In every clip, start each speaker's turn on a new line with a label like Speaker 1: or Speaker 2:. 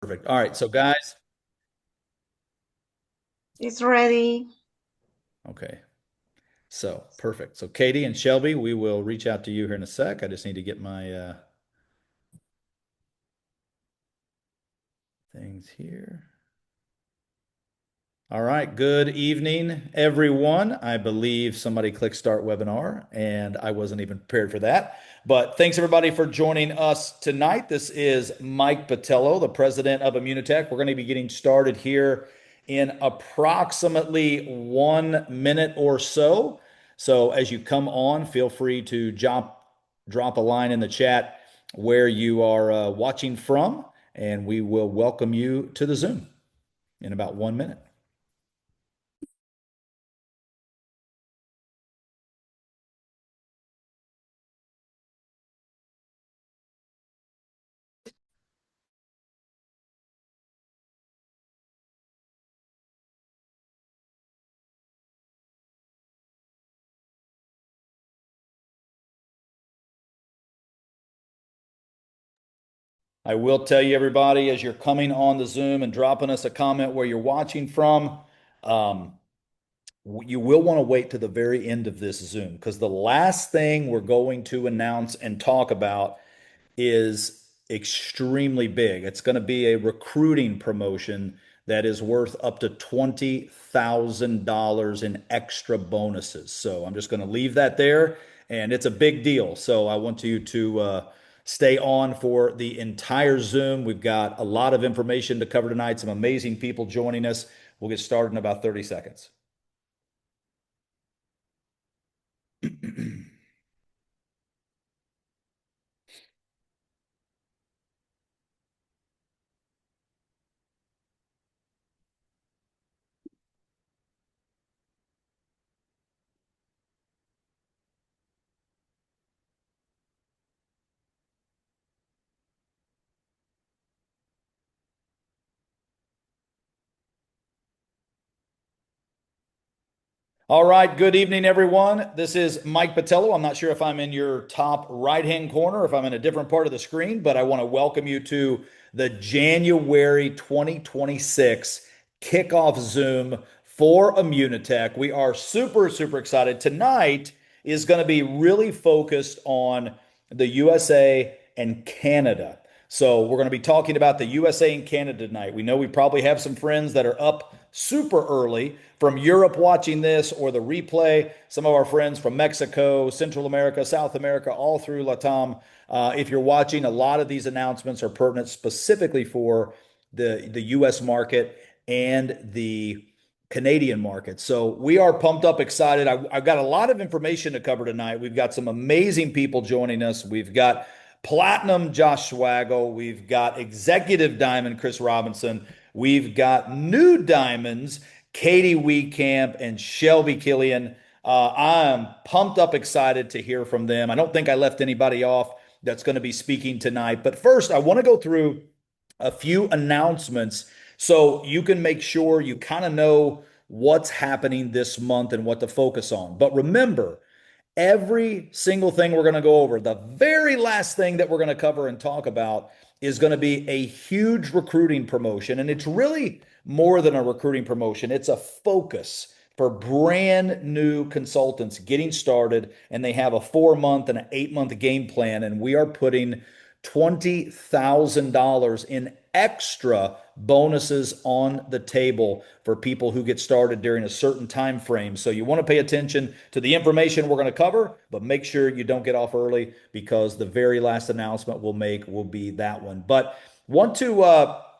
Speaker 1: Perfect. All right. So, guys,
Speaker 2: It's ready.
Speaker 1: okay. So, perfect. So, Katie and Shelby, we will reach out to you here in a sec. I just need to get my things here. All right. Good evening, everyone. I believe somebody clicked start webinar, and I wasn't even prepared for that. But thanks, everybody, for joining us tonight. This is Mike Botello, the president of Immunotec. We're going to be getting started here in approximately 1 minute or so. So, as you come on, feel free to drop a line in the chat where you are watching from, and we will welcome you to the Zoom in about 1 minute. I will tell you, everybody, as you're coming on the Zoom and dropping us a comment where you're watching from, um, you will want to wait to the very end of this Zoom because the last thing we're going to announce and talk about is extremely big. It's going to be a recruiting promotion that is worth up to $20,000 in extra bonuses. So I'm just going to leave that there, and it's a big deal. So I want you to stay on for the entire Zoom. We've got a lot of information to cover tonight, some amazing people joining us. We'll get started in about 30 seconds. All right, good evening, everyone. This is Mike Botello. I'm not sure if I'm in your top right-hand corner, if I'm in a different part of the screen, but I want to welcome you to the January 2026 kickoff Zoom for Immunotech. We are super, super excited. Tonight is going to be really focused on the USA and Canada. So we're going to be talking about the USA and Canada tonight. We know we probably have some friends that are up super early from Europe watching this or the replay. Some of our friends from Mexico, Central America, South America, all through Latam. If you're watching, a lot of these announcements are pertinent specifically for the U.S. market and the Canadian market. So we are pumped up, excited. I've got a lot of information to cover tonight. We've got some amazing people joining us. We've got Platinum Josh Swaggle. We've got Executive Diamond Chris Robinson. We've got New Diamonds Katie Weekamp and Shelby Killian. I'm pumped up, excited to hear from them. I don't think I left anybody off that's going to be speaking tonight. But first, I want to go through a few announcements so you can make sure you kind of know what's happening this month and what to focus on. But remember, every single thing we're going to go over, the very last thing that we're going to cover and talk about is going to be a huge recruiting promotion. And it's really more than a recruiting promotion, it's a focus for brand new consultants getting started. And they have a 4 month and an 8 month game plan. And we are putting $20,000 in extra bonuses on the table for people who get started during a certain time frame. So you want to pay attention to the information we're going to cover, but make sure you don't get off early because the very last announcement we'll make will be that one. But want to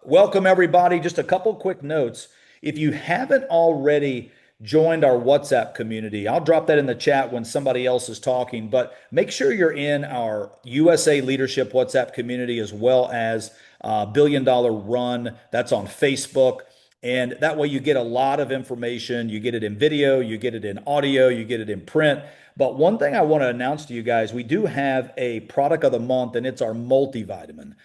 Speaker 1: welcome everybody. Just a couple quick notes. If you haven't already joined our WhatsApp community, I'll drop that in the chat when somebody else is talking, but make sure you're in our USA Leadership WhatsApp community as well as Billion Dollar Run. That's on Facebook. And that way you get a lot of information. You get it in video, you get it in audio, you get it in print. But one thing I want to announce to you guys, we do have a product of the month, and it's our multivitamin.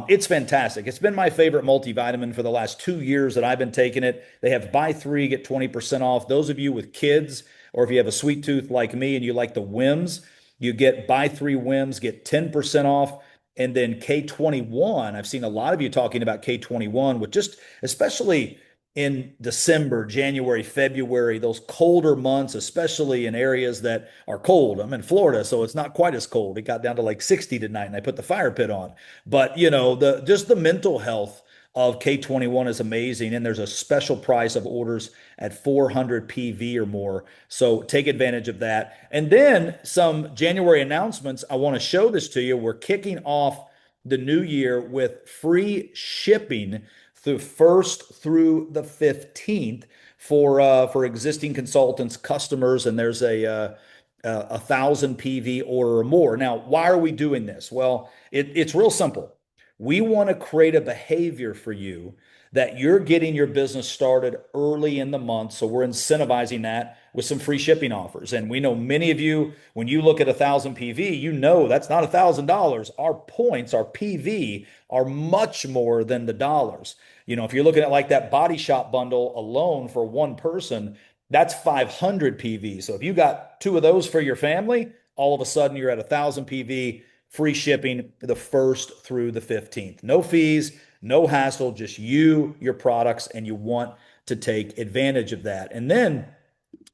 Speaker 1: It's fantastic. It's been my favorite multivitamin for the last 2 years that I've been taking it. They have buy three, get 20% off. Those of you with kids, or if you have a sweet tooth like me and you like the Wims, you get buy three Wims, get 10% off. And then K21, I've seen a lot of you talking about K21 with just, especially in December, January, February, those colder months, especially in areas that are cold. I'm in Florida, so it's not quite as cold. It got down to like 60 tonight and I put the fire pit on. But the just the mental health of K21 is amazing. And there's a special price of orders at 400 PV or more. So take advantage of that. And then some January announcements. I want to show this to you. We're kicking off the new year with free shipping through 1st through the 15th for existing consultants, customers, and there's a thousand PV order or more. Now, why are we doing this? Well, it's real simple. We want to create a behavior for you that you're getting your business started early in the month. So we're incentivizing that with some free shipping offers. And we know many of you, when you look at 1,000 PV, you know that's not $1,000. Our points, our PV, are much more than the dollars. If you're looking at like that body shop bundle alone for one person, that's 500 PV. So if you got two of those for your family, all of a sudden you're at 1,000 PV, free shipping the 1st through the 15th. No fees, no hassle, just you, your products, and you want to take advantage of that. And then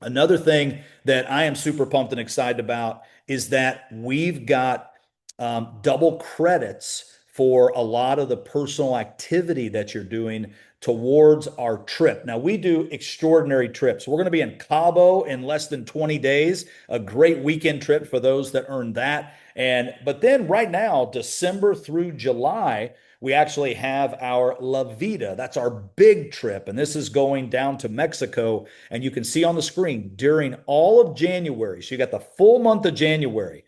Speaker 1: another thing that I am super pumped and excited about is that we've got double credits for a lot of the personal activity that you're doing towards our trip. Now, we do extraordinary trips. We're going to be in Cabo in less than 20 days, a great weekend trip for those that earn that. But then right now, December through July, we actually have our La Vida. That's our big trip. And this is going down to Mexico. And you can see on the screen during all of January. So you got the full month of January.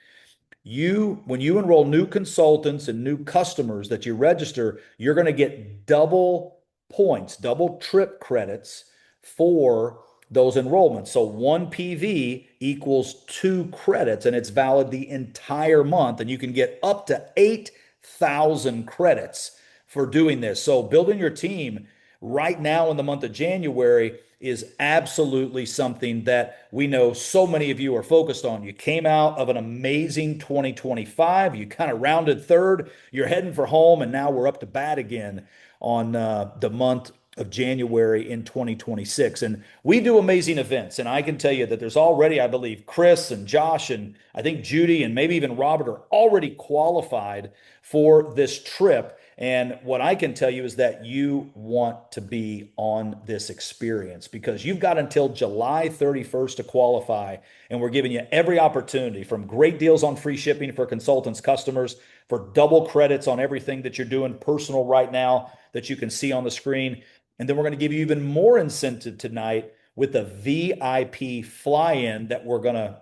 Speaker 1: When you enroll new consultants and new customers that you register, you're going to get double points, double trip credits for those enrollments. So one PV equals 2 credits, and it's valid the entire month. And you can get up to 8,000 credits for doing this. So building your team right now in the month of January is absolutely something that we know so many of you are focused on. You came out of an amazing 2025. You kind of rounded third. You're heading for home, and now we're up to bat again on the month of January in 2026. And we do amazing events. And I can tell you that there's already, I believe, Chris and Josh and I think Judy and maybe even Robert are already qualified for this trip. And what I can tell you is that you want to be on this experience because you've got until July 31st to qualify. And we're giving you every opportunity from great deals on free shipping for consultants, customers, for double credits on everything that you're doing personal right now that you can see on the screen. And then we're going to give you even more incentive tonight with a VIP fly-in that we're going to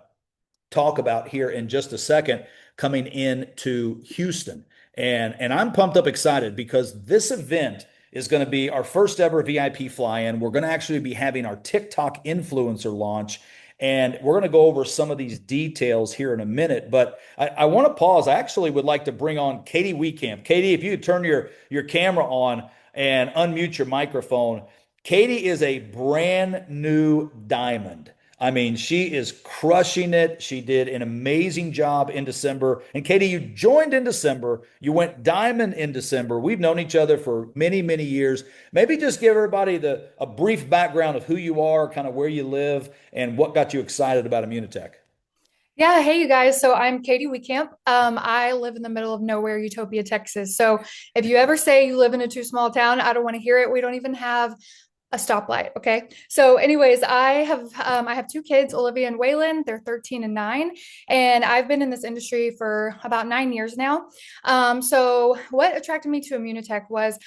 Speaker 1: talk about here in just a second coming in to Houston. And I'm pumped up excited because this event is going to be our first ever VIP fly-in. We're going to actually be having our TikTok influencer launch. And we're going to go over some of these details here in a minute. But I want to pause. I actually would like to bring on Katie Wiecamp. Katie, if you could turn your camera on and unmute your microphone. Katie is a brand new diamond. I mean, she is crushing it. She did an amazing job in December. And Katie, you joined in December. You went diamond in December. We've known each other for many, many years. Maybe just give everybody a brief background of who you are, kind of where you live, and what got you excited about Immunotec.
Speaker 2: Yeah, hey you guys. So I'm Katie Wiecamp. I live in the middle of nowhere, Utopia, Texas. So if you ever say you live in a too small town, I don't want to hear it. We don't even have a stoplight. Okay. So, anyways, I have two kids, Olivia and Waylon. They're 13 and 9, and I've been in this industry for about 9 years now. So what attracted me to Immunotech was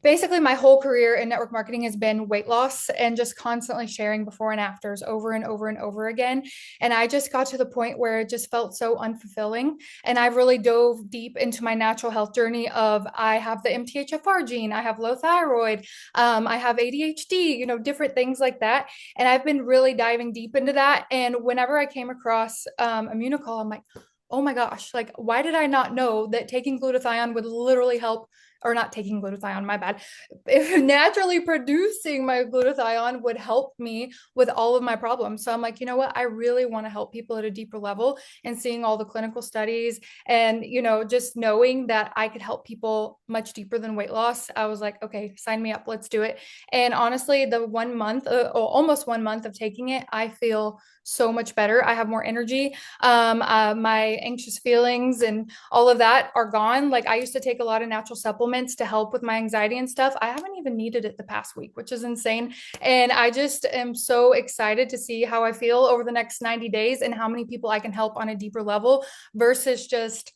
Speaker 2: basically my whole career in network marketing has been weight loss and just constantly sharing before and afters over and over and over again. And I just got to the point where it just felt so unfulfilling. And I really dove deep into my natural health journey of I have the MTHFR gene, I have low thyroid, I have ADHD, different things like that. And I've been really diving deep into that. And whenever I came across Immunicol, I'm like, oh my gosh, like, why did I not know that taking glutathione would literally help or not taking glutathione, my bad. If naturally producing my glutathione would help me with all of my problems. So I'm like, you know what? I really want to help people at a deeper level, and seeing all the clinical studies and, just knowing that I could help people much deeper than weight loss. I was like, okay, sign me up. Let's do it. And honestly, the 1 month, or almost 1 month of taking it, I feel so much better. I have more energy. My anxious feelings and all of that are gone. Like I used to take a lot of natural supplements to help with my anxiety and stuff. I haven't even needed it the past week, which is insane. And I just am so excited to see how I feel over the next 90 days and how many people I can help on a deeper level versus just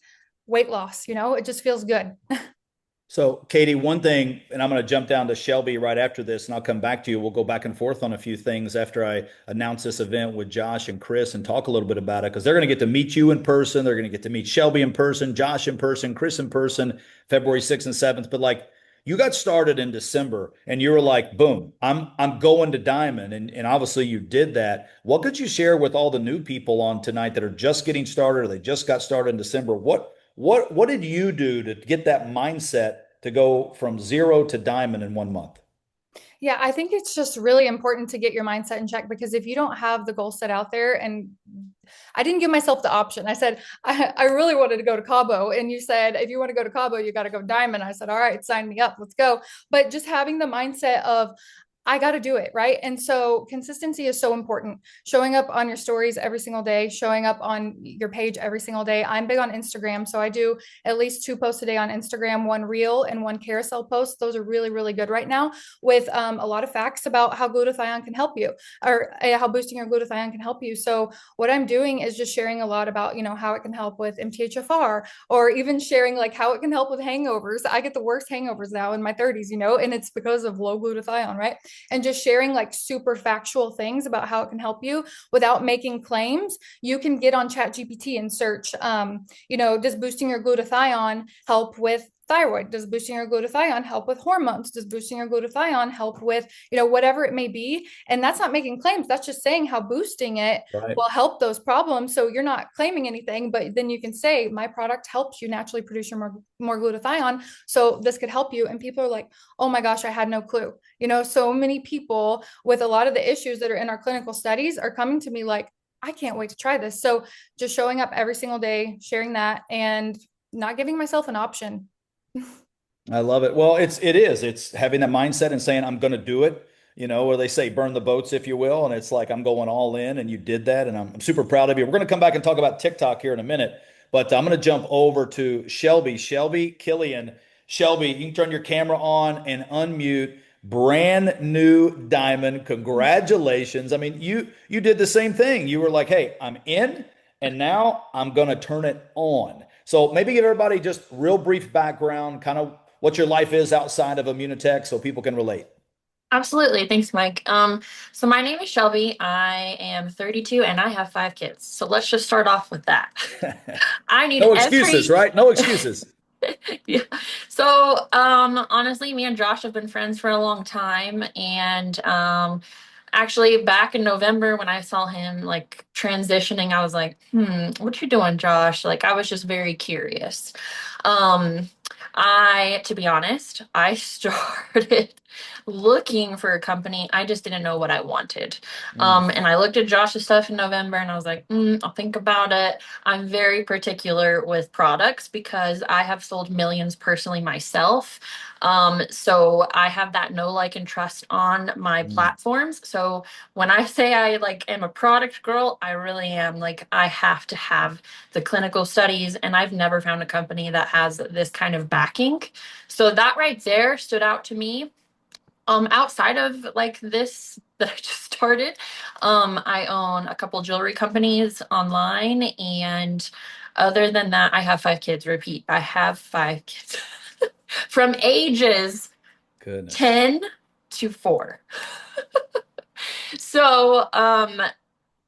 Speaker 2: weight loss. It just feels good.
Speaker 1: So, Katie, one thing, and I'm going to jump down to Shelby right after this, and I'll come back to you. We'll go back and forth on a few things after I announce this event with Josh and Chris and talk a little bit about it because they're going to get to meet you in person. They're going to get to meet Shelby in person, Josh in person, Chris in person, February 6th and 7th. But like you got started in December and you were like, boom, I'm going to Diamond. And obviously you did that. What could you share with all the new people on tonight that are just getting started or they just got started in December? What did you do to get that mindset to go from zero to diamond in 1 month?
Speaker 2: Yeah, I think it's just really important to get your mindset in check, because if you don't have the goal set out there, and I didn't give myself the option. I said, I really wanted to go to Cabo. And you said, if you want to go to Cabo, you got to go diamond. I said, all right, sign me up. Let's go. But just having the mindset of, I got to do it. Right. And so consistency is so important. Showing up on your stories every single day, showing up on your page every single day. I'm big on Instagram. So I do at least 2 posts a day on Instagram, one reel and one carousel post. Those are really, really good right now, with a lot of facts about how glutathione can help you, or how boosting your glutathione can help you. So what I'm doing is just sharing a lot about, how it can help with MTHFR, or even sharing like how it can help with hangovers. I get the worst hangovers now in my 30s, and it's because of low glutathione, right? And just sharing like super factual things about how it can help you without making claims. You can get on Chat GPT and search, does boosting your glutathione help with thyroid? Does boosting your glutathione help with hormones? Does boosting your glutathione help with, whatever it may be? And that's not making claims. That's just saying how boosting it
Speaker 1: Right.
Speaker 2: will help those problems. So you're not claiming anything, but then you can say, my product helps you naturally produce your more glutathione. So this could help you. And people are like, oh my gosh, I had no clue. So many people with a lot of the issues that are in our clinical studies are coming to me like, I can't wait to try this. So just showing up every single day, sharing that, and not giving myself an option.
Speaker 1: I love it. Well, it is. It's having that mindset and saying, I'm going to do it, where they say burn the boats, if you will. And it's like, I'm going all in and you did that. And I'm super proud of you. We're going to come back and talk about TikTok here in a minute, but I'm going to jump over to Shelby Killian. Shelby, you can turn your camera on and unmute. Brand new diamond. Congratulations. I mean, you did the same thing. You were like, hey, I'm in and now I'm going to turn it on. So maybe give everybody just real brief background, kind of what your life is outside of Immunotec so people can relate.
Speaker 3: Absolutely. Thanks, Mike. So my name is Shelby. I am 32 and I have 5 kids. So let's just start off with that. I need
Speaker 1: No excuses,
Speaker 3: every
Speaker 1: right? No excuses.
Speaker 3: yeah. So honestly, me and Josh have been friends for a long time. And actually back in November when I saw him like transitioning, I was like, what you doing, Josh? Like I was just very curious. Um, to be honest, I started looking for a company. I just didn't know what I wanted.
Speaker 1: Mm,
Speaker 3: And I looked at Josh's stuff in November and I was like, I'll think about it. I'm very particular with products because I have sold millions personally myself. So I have that know, like, and trust on my
Speaker 1: mm.
Speaker 3: platforms. So when I say I like am a product girl, I really am. Like I have to have the clinical studies, and I've never found a company that has this kind of backing. So that right there stood out to me. Outside of like this that I just started, I own a couple jewelry companies online, and other than that, I have 5 kids. Repeat, I have 5 kids from ages
Speaker 1: Goodness.
Speaker 3: 10 to 4. So,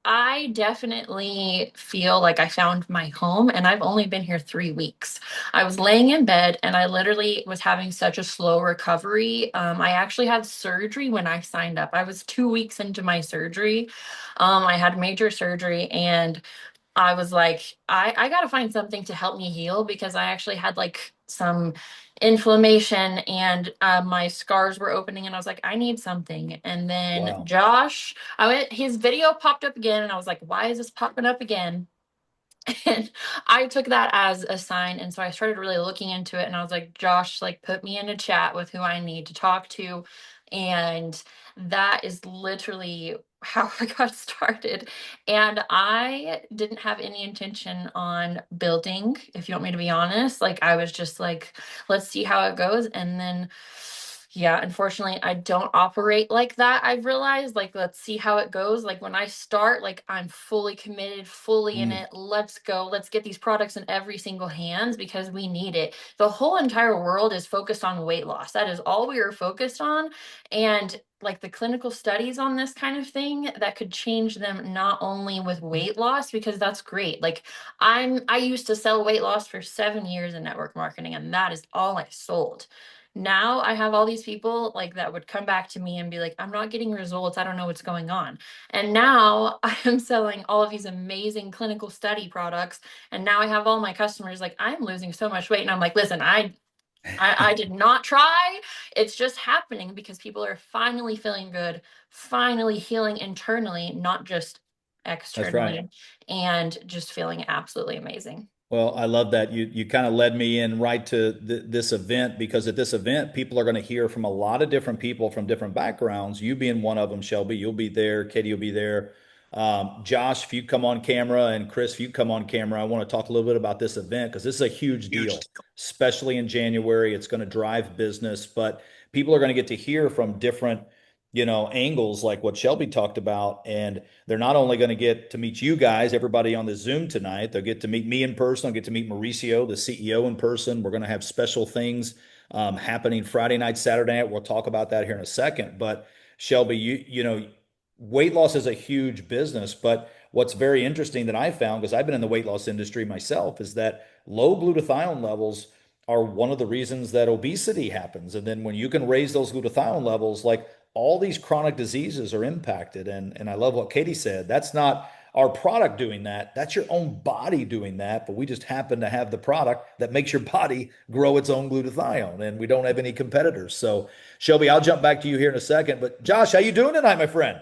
Speaker 3: I definitely feel like I found my home, and I've only been here 3 weeks. I was laying in bed and I literally was having such a slow recovery. I actually had surgery when I signed up. I was 2 weeks into my surgery. I had major surgery, and I was like, I got to find something to help me heal because I actually had like some inflammation, and my scars were opening, and I was like, I need something. And then
Speaker 1: Wow.
Speaker 3: Josh, his video popped up again, and I was like, why is this popping up again? And I took that as a sign. And so I started really looking into it, and I was like, Josh, like, put me in a chat with who I need to talk to. And that is literally how I got started. And I didn't have any intention on building, if you want me to be honest. Like, I was just like, let's see how it goes. And then, yeah, unfortunately, I don't operate like that. I've realized, like, let's see how it goes. Like, when I start, like, I'm fully committed, fully in
Speaker 1: Mm,
Speaker 3: it. Let's go. Let's get these products in every single hands because we need it. The whole entire world is focused on weight loss. That is all we are focused on. And like the clinical studies on this kind of thing that could change them not only with weight loss, because that's great. Like, I used to sell weight loss for 7 years in network marketing, and that is all I sold. Now I have all these people like that would come back to me and be like, I'm not getting results. I don't know what's going on. And now I am selling all of these amazing clinical study products. And now I have all my customers like, I'm losing so much weight. And I'm like, listen, I did not try. It's just happening because people are finally feeling good, finally healing internally, not just
Speaker 1: that's right.
Speaker 3: externally, and just feeling absolutely amazing.
Speaker 1: Well, I love that you kind of led me in right to this event, because at this event, people are going to hear from a lot of different people from different backgrounds. You being one of them, Shelby, you'll be there. Katie will be there. Josh, if you come on camera, and Chris, if you come on camera, I want to talk a little bit about this event because this is a huge deal, especially in January. It's going to drive business, but people are going to get to hear from different, angles like what Shelby talked about. And they're not only going to get to meet you guys, everybody on the Zoom tonight, they'll get to meet me in person. They'll get to meet Mauricio, the CEO, in person. We're going to have special things happening Friday night, Saturday night. We'll talk about that here in a second. But Shelby, weight loss is a huge business. But what's very interesting that I found, because I've been in the weight loss industry myself, is that low glutathione levels are one of the reasons that obesity happens. And then when you can raise those glutathione levels, like all these chronic diseases are impacted. And I love what Katie said. That's not our product doing that. That's your own body doing that. But we just happen to have the product that makes your body grow its own glutathione, and we don't have any competitors. So Shelby, I'll jump back to you here in a second. But Josh, how you doing tonight, my friend?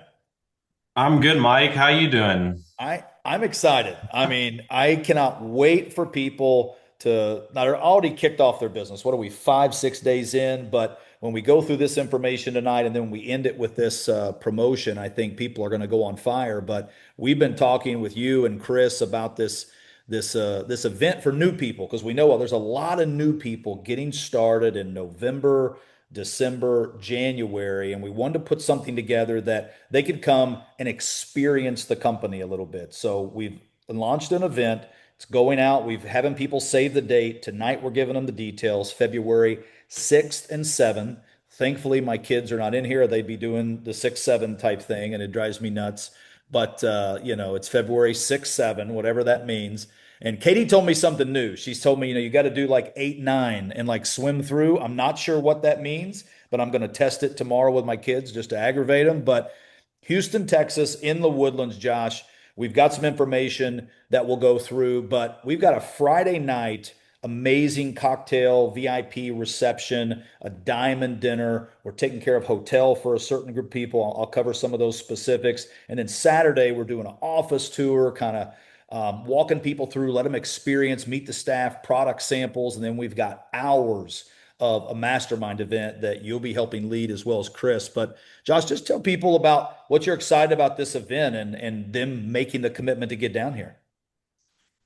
Speaker 4: I'm good, Mike. How you doing?
Speaker 1: I'm excited. I mean, I cannot wait for people to now they're already kicked off their business. What are we, 5, 6 days in? But when we go through this information tonight and then we end it with this promotion, I think people are going to go on fire. But we've been talking with you and Chris about this event for new people, because we know, well, there's a lot of new people getting started in November, December, January, and we wanted to put something together that they could come and experience the company a little bit. So we've launched an event. It's going out. We've having people save the date. Tonight we're giving them the details, February 6th and 7th. Thankfully, my kids are not in here. They'd be doing the 6, 7 type thing, and it drives me nuts. But it's February 6, 7, whatever that means. And Katie told me something new. She's told me, you got to do like 8, 9 and like swim through. I'm not sure what that means, but I'm going to test it tomorrow with my kids just to aggravate them. But Houston, Texas, in the Woodlands, Josh, we've got some information that we'll go through, but we've got a Friday night amazing cocktail VIP reception, a diamond dinner. We're taking care of hotel for a certain group of people. I'll cover some of those specifics. And then Saturday, we're doing an office tour, kind of walking people through, let them experience, meet the staff, product samples. And then we've got hours of a mastermind event that you'll be helping lead, as well as Chris. But Josh, just tell people about what you're excited about this event and them making the commitment to get down here.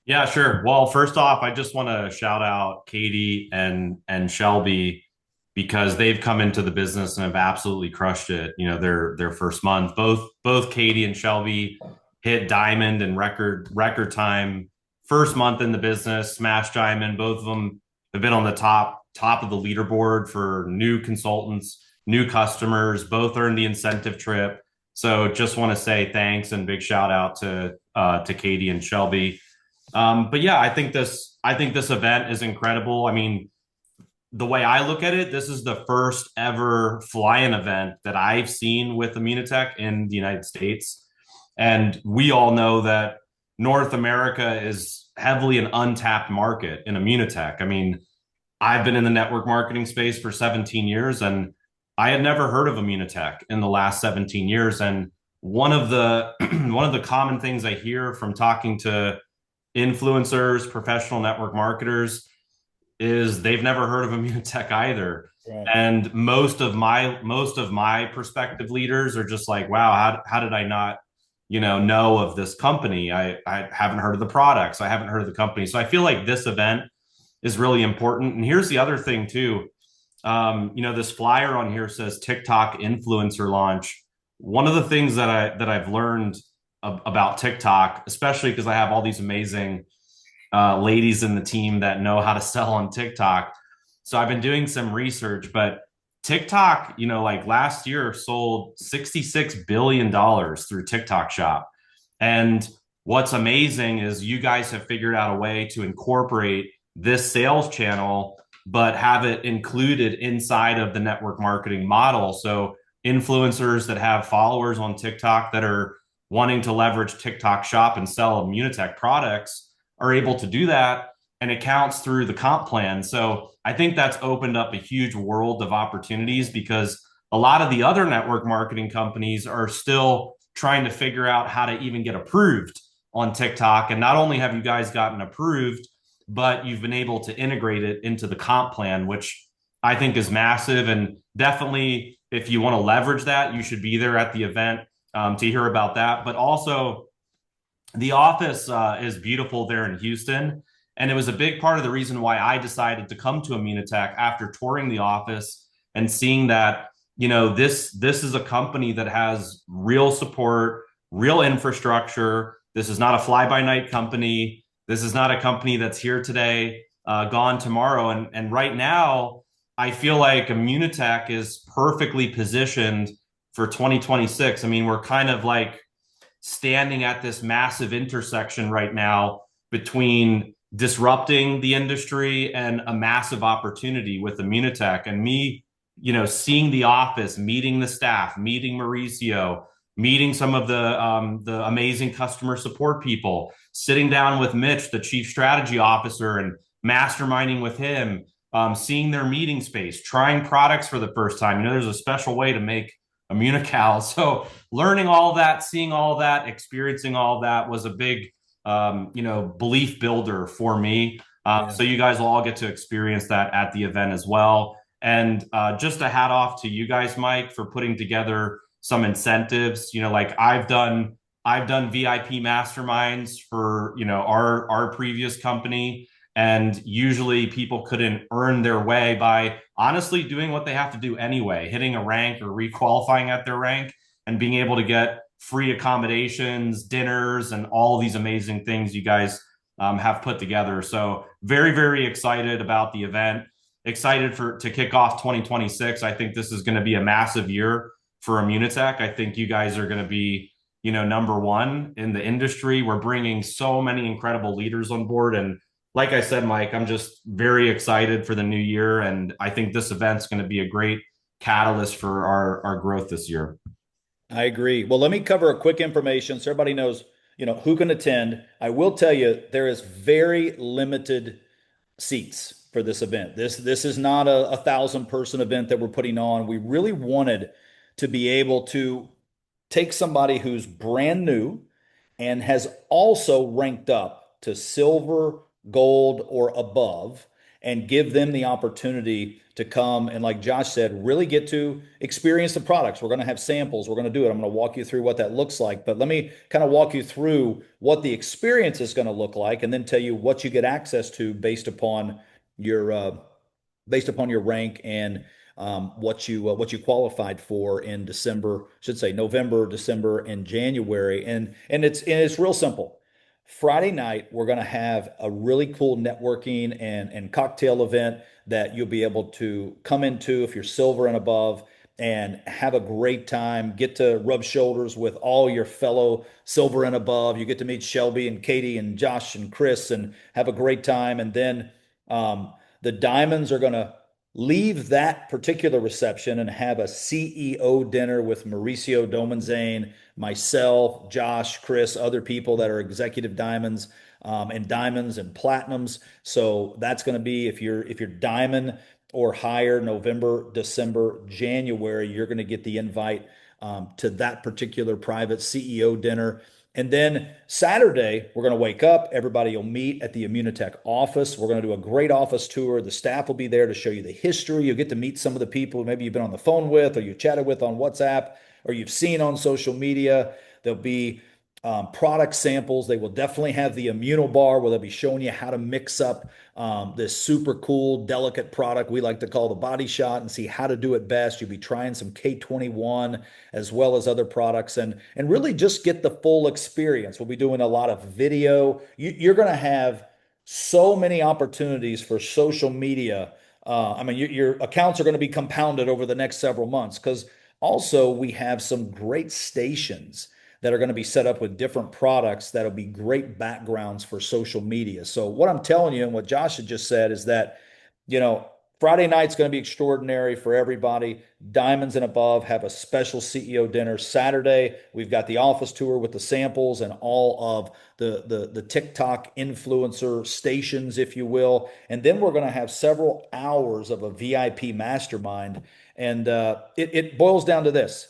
Speaker 4: Yeah, sure. Well, first off, I just want to shout out Katie and Shelby because they've come into the business and have absolutely crushed it. Their first month. Both Katie and Shelby hit diamond in record time. First month in the business, smash diamond. Both of them have been on the top of the leaderboard for new consultants, new customers. Both earned the incentive trip. So just want to say thanks and big shout out to Katie and Shelby. But yeah, I think this event is incredible. I mean, the way I look at it, this is the first ever fly-in event that I've seen with Immunotec in the United States. And we all know that North America is heavily an untapped market in Immunotec. I mean, I've been in the network marketing space for 17 years, and I had never heard of Immunotec in the last 17 years. And one of the one of the common things I hear from talking to influencers, professional network marketers, is they've never heard of Immunotech either.
Speaker 1: Right.
Speaker 4: And most of my prospective leaders are just like, wow, how did I not, know of this company? I haven't heard of the products. I haven't heard of the company. So I feel like this event is really important. And here's the other thing too. This flyer on here says TikTok influencer launch. One of the things that I've learned about TikTok, especially because I have all these amazing ladies in the team that know how to sell on TikTok. So I've been doing some research, but TikTok, like last year sold $66 billion through TikTok Shop. And what's amazing is you guys have figured out a way to incorporate this sales channel, but have it included inside of the network marketing model. So influencers that have followers on TikTok that are wanting to leverage TikTok Shop and sell Immunotech products are able to do that, and it counts through the comp plan. So I think that's opened up a huge world of opportunities, because a lot of the other network marketing companies are still trying to figure out how to even get approved on TikTok. And not only have you guys gotten approved, but you've been able to integrate it into the comp plan, which I think is massive. And definitely, if you want to leverage that, you should be there at the event to hear about that. But also, the office is beautiful there in Houston. And it was a big part of the reason why I decided to come to Immunotech after touring the office and seeing that, this is a company that has real support, real infrastructure. This is not a fly-by-night company. This is not a company that's here today, gone tomorrow. And right now, I feel like Immunotech is perfectly positioned for 2026. I mean, we're kind of like standing at this massive intersection right now between disrupting the industry and a massive opportunity with Immunotech. And me, seeing the office, meeting the staff, meeting Mauricio, meeting some of the amazing customer support people, sitting down with Mitch, the chief strategy officer, and masterminding with him, seeing their meeting space, trying products for the first time. There's a special way to make Immunical. So learning all that, seeing all that, experiencing all that was a big, belief builder for me. So you guys will all get to experience that at the event as well. And just a hat off to you guys, Mike, for putting together some incentives. Like I've done VIP masterminds for, our previous company. And usually people couldn't earn their way by honestly doing what they have to do anyway, hitting a rank or requalifying at their rank and being able to get free accommodations, dinners, and all these amazing things you guys have put together. So very, very excited about the event. Excited to kick off 2026. I think this is going to be a massive year for Immunotech. I think you guys are going to be, number one in the industry. We're bringing so many incredible leaders on board. And like I said, Mike, I'm just very excited for the new year. And I think this event's going to be a great catalyst for our growth this year.
Speaker 1: I agree. Well, let me cover a quick information so everybody knows, who can attend. I will tell you there is very limited seats for this event. This is not a 1,000-person event that we're putting on. We really wanted to be able to take somebody who's brand new and has also ranked up to silver, gold, or above, and give them the opportunity to come and, like Josh said, really get to experience the products. We're going to have samples. We're going to do it. I'm going to walk you through what that looks like. But let me kind of walk you through what the experience is going to look like, and then tell you what you get access to your based upon your rank and what you qualified for in December, should say November, December, and January. And it's real simple. Friday night, we're going to have a really cool networking and cocktail event that you'll be able to come into if you're silver and above, and have a great time. Get to rub shoulders with all your fellow silver and above. You get to meet Shelby and Katie and Josh and Chris and have a great time. And then the diamonds are going to leave that particular reception and have a CEO dinner with Mauricio Domenzane, myself, Josh, Chris, other people that are executive diamonds. and diamonds and platinums. So that's going to be if you're diamond or higher, November, December, January, you're going to get the invite to that particular private CEO dinner. And then Saturday, we're going to wake up. Everybody will meet at the Immunotec office. We're going to do a great office tour. The staff will be there to show you the history. You'll get to meet some of the people maybe you've been on the phone with, or you chatted with on WhatsApp, or you've seen on social media. There'll be product samples. They will definitely have the Immunobar where they'll be showing you how to mix up this super cool, delicate product we like to call the Body Shot and see how to do it best. You'll be trying some K21 as well as other products and really just get the full experience. We'll be doing a lot of video. You're going to have so many opportunities for social media. I mean, your accounts are going to be compounded over the next several months because also we have some great stations that are going to be set up with different products that'll be great backgrounds for social media. So what I'm telling you and what Josh had just said is that, you know, Friday night's going to be extraordinary for everybody. Diamonds and above have a special CEO dinner. Saturday, we've got the office tour with the samples and all of the TikTok influencer stations, if you will. And then we're going to have several hours of a VIP mastermind. And it boils down to this.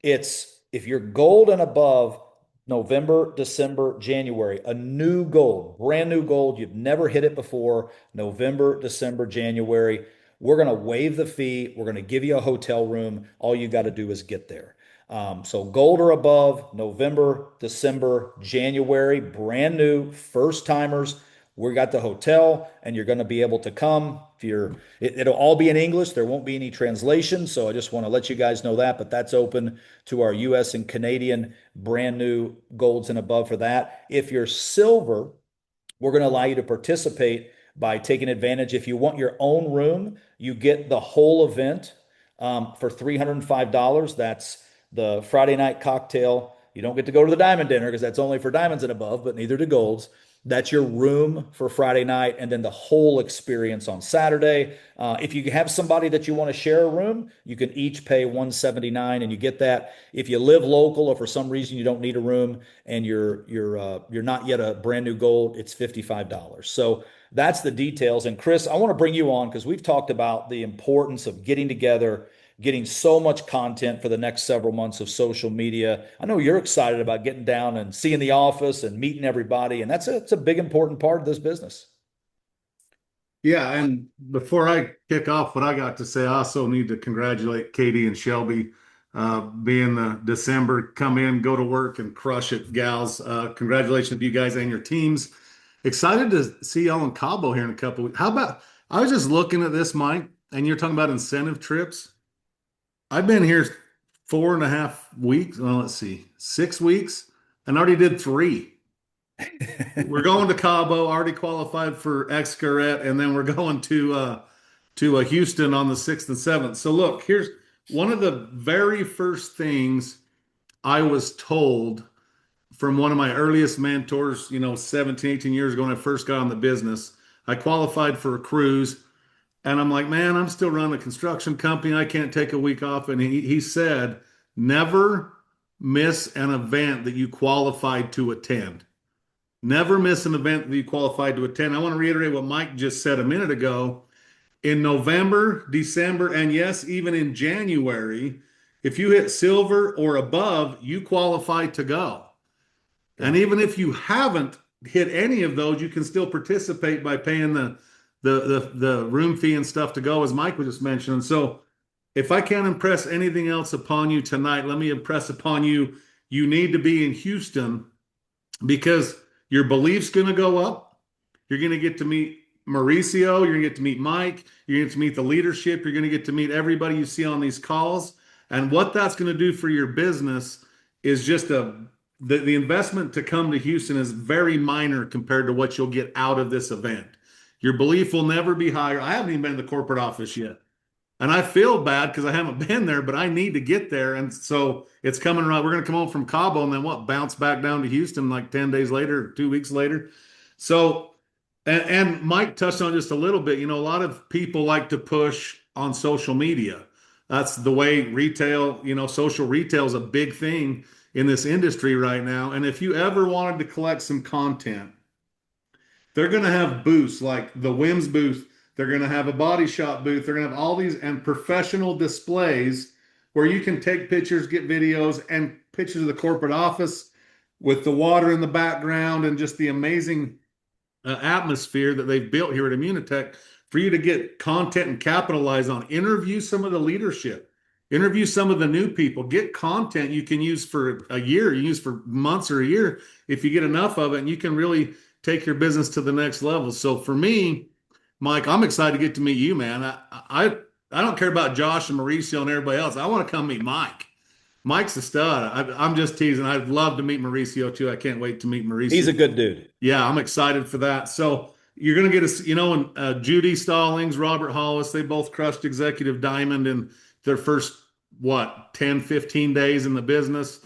Speaker 1: It's if you're gold and above November, December, January, a new gold, brand new gold, you've never hit it before, November, December, January, we're going to waive the fee. We're going to give you a hotel room. All you got to do is get there. So gold or above, November, December, January, brand new, first timers. We got the hotel, and you're going to be able to come. It'll all be in English. There won't be any translation. So I just want to let you guys know that, but that's open to our US and Canadian brand new golds and above for that. If you're silver, we're going to allow you to participate by taking advantage. If you want your own room, you get the whole event for $305. That's the Friday night cocktail. You don't get to go to the diamond dinner because that's only for diamonds and above, but neither do golds. That's your room for Friday night, and then the whole experience on Saturday. If you have somebody that you want to share a room, you can each pay $179, and you get that. If you live local, or for some reason you don't need a room, and you're not yet a brand new gold, it's $55. So that's the details. And Chris, I want to bring you on because we've talked about the importance of getting together, getting so much content for the next several months of social media. I know you're excited about getting down and seeing the office and meeting everybody, and it's a big, important part of this business.
Speaker 5: Yeah, and before I kick off what I got to say, I also need to congratulate Katie and Shelby being the December come in, go to work and crush it, gals. Congratulations to you guys and your teams. Excited to see y'all in Cabo here in a couple of weeks. How about, I was just looking at this, Mike, and you're talking about incentive trips. I've been here 4.5 weeks. Well, let's see, 6 weeks, and already did 3. We're going to Cabo, already qualified for Xcaret, and then we're going to Houston on the 6th and 7th. So look, here's one of the very first things I was told from one of my earliest mentors, 17, 18 years ago when I first got on the business. I qualified for a cruise. And I'm like, man, I'm still running a construction company. I can't take a week off. And he said, never miss an event that you qualified to attend. Never miss an event that you qualified to attend. I want to reiterate what Mike just said a minute ago. In November, December, and yes, even in January, if you hit silver or above, you qualify to go. And even if you haven't hit any of those, you can still participate by paying the room fee and stuff to go, as Mike was just mentioning. So if I can't impress anything else upon you tonight, let me impress upon you, you need to be in Houston because your belief's going to go up. You're going to get to meet Mauricio. You're going to get to meet Mike. You're going to get to meet the leadership. You're going to get to meet everybody you see on these calls. And what that's going to do for your business is just the investment to come to Houston is very minor compared to what you'll get out of this event. Your belief will never be higher. I haven't even been in the corporate office yet. And I feel bad because I haven't been there, but I need to get there. And so it's coming around. We're going to come home from Cabo and then bounce back down to Houston like 10 days later, 2 weeks later. So, and Mike touched on just a little bit, a lot of people like to push on social media. That's the way retail, social retail is a big thing in this industry right now. And if you ever wanted to collect some content they're going to have booths like the Wims booth. They're going to have a body shop booth. They're going to have all these and professional displays where you can take pictures, get videos, and pictures of the corporate office with the water in the background and just the amazing atmosphere that they've built here at Immunotec for you to get content and capitalize on. Interview some of the leadership, interview some of the new people, get content you can use for a year, you use for months or a year if you get enough of it, and you can really take your business to the next level. So for me, Mike, I'm excited to get to meet you, man. I don't care about Josh and Mauricio and everybody else. I want to come meet Mike. Mike's a stud. I'm just teasing. I'd love to meet Mauricio too. I can't wait to meet Mauricio.
Speaker 1: He's a good dude.
Speaker 5: Yeah, I'm excited for that. So you're going to get a, and Judy Stallings, Robert Hollis, they both crushed Executive Diamond in their first, 10, 15 days in the business.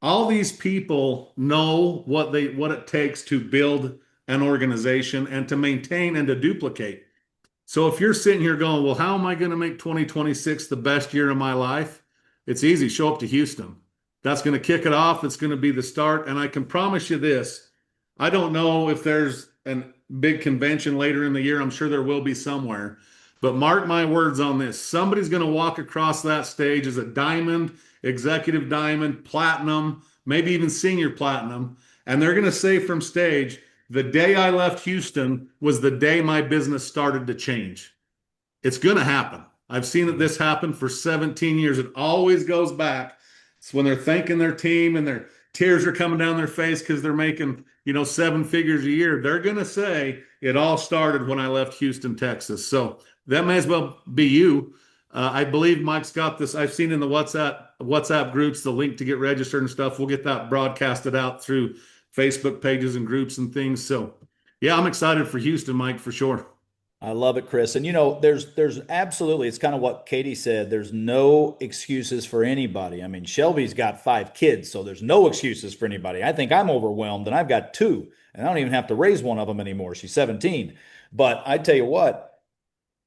Speaker 5: All these people know what it takes to build an organization and to maintain and to duplicate. So if you're sitting here going, well, how am I going to make 2026 the best year of my life? It's easy. Show up to Houston. That's going to kick it off. It's going to be the start. And I can promise you this. I don't know if there's a big convention later in the year. I'm sure there will be somewhere. But mark my words on this. Somebody's going to walk across that stage as a diamond, executive diamond, platinum, maybe even senior platinum. And they're going to say from stage, the day I left Houston was the day my business started to change. It's going to happen. I've seen this happen for 17 years. It always goes back. It's when they're thanking their team and their tears are coming down their face because they're making, 7 figures a year. They're going to say it all started when I left Houston, Texas. So that may as well be you. I believe Mike's got this. I've seen in the WhatsApp groups the link to get registered and stuff. We'll get that broadcasted out through Facebook pages and groups and things. So yeah, I'm excited for Houston, Mike, for sure.
Speaker 1: I love it, Chris. And there's absolutely, it's kind of what Katie said. There's no excuses for anybody. I mean, Shelby's got 5 kids, so there's no excuses for anybody. I think I'm overwhelmed and I've got 2, and I don't even have to raise one of them anymore. She's 17. But I tell you what,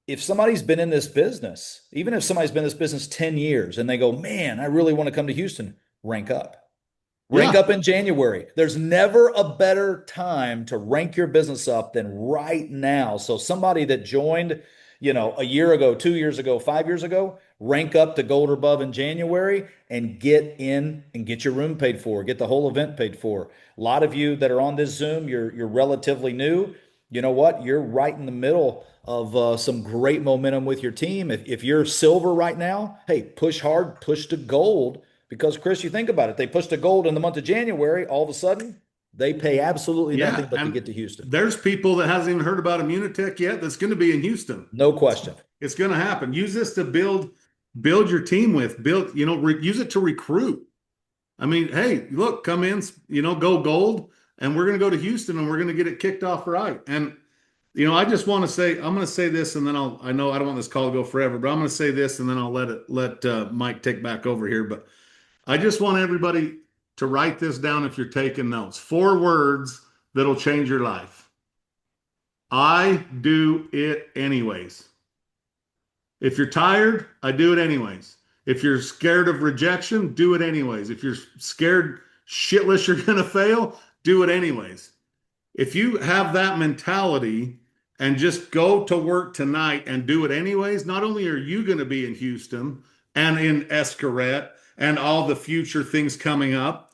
Speaker 1: if somebody's been in this business, even if somebody's been in this business 10 years and they go, man, I really want to come to Houston, rank up. Rank up in January. There's never a better time to rank your business up than right now. So somebody that joined, a year ago, 2 years ago, 5 years ago, rank up to gold or above in January and get in and get your room paid for, get the whole event paid for. A lot of you that are on this Zoom, you're relatively new. You know what? You're right in the middle of some great momentum with your team. If you're silver right now, hey, push hard, push to gold. Because, Chris, you think about it. They push to gold in the month of January. All of a sudden, they pay absolutely nothing but to get to Houston.
Speaker 5: There's people that hasn't even heard about Immunotec yet that's going to be in Houston.
Speaker 1: No question.
Speaker 5: It's going to happen. Use this to build your team with. Use it to recruit. I mean, hey, look, come in, go gold, and we're going to go to Houston, and we're going to get it kicked off right. And, I just want to say, I'm going to say this, and then I know I don't want this call to go forever, but I'm going to say this, and then I'll let Mike take back over here. But I just want everybody to write this down if you're taking notes. 4 words that'll change your life. I do it anyways. If you're tired, I do it anyways. If you're scared of rejection, do it anyways. If you're scared shitless you're going to fail, do it anyways. If you have that mentality and just go to work tonight and do it anyways, not only are you going to be in Houston and in Escaret and all the future things coming up,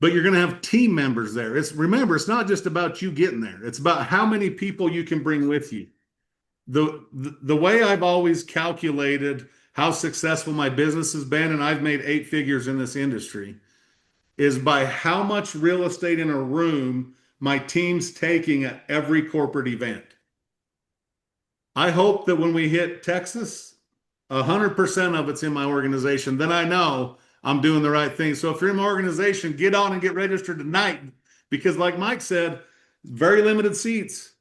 Speaker 5: but you're going to have team members there. Remember, it's not just about you getting there. It's about how many people you can bring with you. The way I've always calculated how successful my business has been, and I've made 8 figures in this industry, is by how much real estate in a room my team's taking at every corporate event. I hope that when we hit Texas, 100% of it's in my organization. Then I know I'm doing the right thing. So if you're in my organization, get on and get registered tonight, because like Mike said, very limited seats.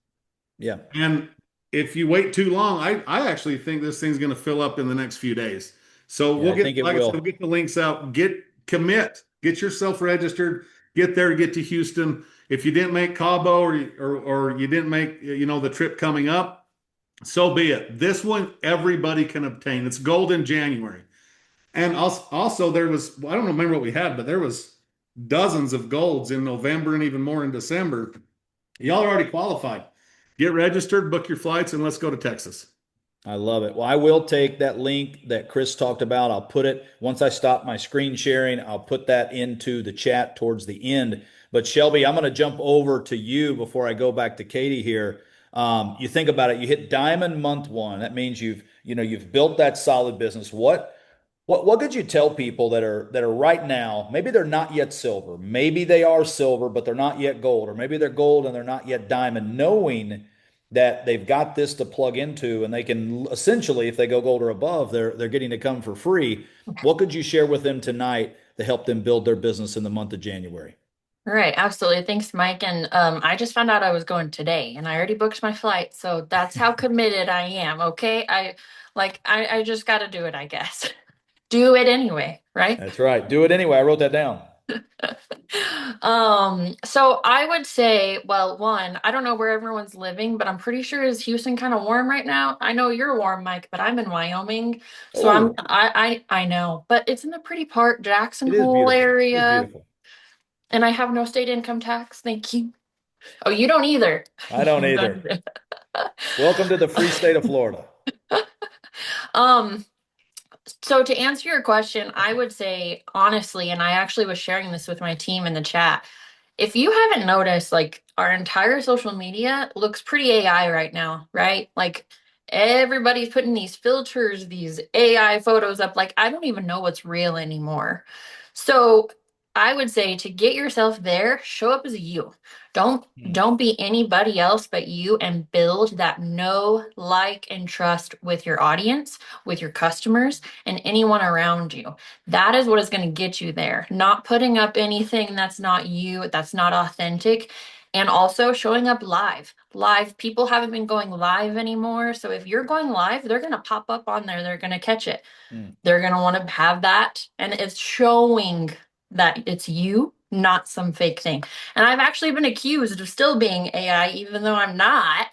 Speaker 1: Yeah.
Speaker 5: And if you wait too long, I actually think this thing's going to fill up in the next few days. So we'll get the links out, commit, get yourself registered, get there, get to Houston. If you didn't make Cabo or you didn't make, the trip coming up, so be it. This one, everybody can obtain. It's gold in January. And also there was, I don't remember what we had, but there was dozens of golds in November and even more in December. Y'all are already qualified. Get registered, book your flights, and let's go to Texas.
Speaker 1: I love it. Well, I will take that link that Chris talked about. I'll put it, once I stop my screen sharing, I'll put that into the chat towards the end. But Shelby, I'm going to jump over to you before I go back to Katie here. You think about it, you hit diamond month one. That means you've built that solid business. What could you tell people that are right now, maybe they're not yet silver, maybe they are silver, but they're not yet gold, or maybe they're gold and they're not yet diamond, knowing that they've got this to plug into and they can essentially, if they go gold or above, they're getting to come for free. What could you share with them tonight to help them build their business in the month of January?
Speaker 3: All right, absolutely. Thanks, Mike. And I just found out I was going today and I already booked my flight. So that's how committed I am. Okay. I just got to do it, I guess. Do it anyway, right?
Speaker 1: That's right. Do it anyway. I wrote that down.
Speaker 3: So I would say, well, one, I don't know where everyone's living, but I'm pretty sure is Houston kind of warm right now. I know you're warm, Mike, but I'm in Wyoming. So
Speaker 1: Oh,
Speaker 3: I know, but it's in the pretty part, Jackson
Speaker 1: it is
Speaker 3: Hole
Speaker 1: beautiful. It is
Speaker 3: area,
Speaker 1: beautiful.
Speaker 3: and I have no state income tax. Thank you. Oh, you don't either.
Speaker 1: I don't
Speaker 3: You don't
Speaker 1: either.
Speaker 3: either.
Speaker 1: Welcome to the free state of Florida.
Speaker 3: Um, so to answer your question, I would say honestly, and I actually was sharing this with my team in the chat. If you haven't noticed, like our entire social media looks pretty AI right now, right? Like everybody's putting these filters, these AI photos up. Like I don't even know what's real anymore. So I would say to get yourself there, show up as you. Don't
Speaker 1: Hmm.
Speaker 3: don't be anybody else but you and build that know, like, and trust with your audience, with your customers, and anyone around you. That is what is going to get you there. Not putting up anything that's not you, that's not authentic. And also showing up live. Live, people haven't been going live anymore. So if you're going live, they're going to pop up on there. They're going to catch it.
Speaker 1: Hmm.
Speaker 3: They're going to want to have that. And it's showing that it's you, not some fake thing. And I've actually been accused of still being AI, even though I'm not.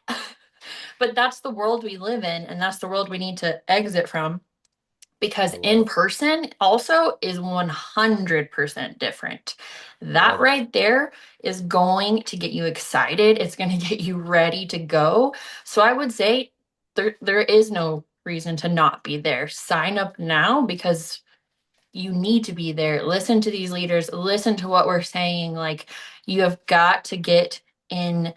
Speaker 3: But that's the world we live in. And that's the world we need to exit from because
Speaker 1: I love
Speaker 3: in
Speaker 1: it.
Speaker 3: person also is 100% different.
Speaker 1: I
Speaker 3: That
Speaker 1: love it.
Speaker 3: right there is going to get you excited. It's going to get you ready to go. So I would say there is no reason to not be there. Sign up now because you need to be there. Listen to these leaders, listen to what we're saying. Like you have got to get in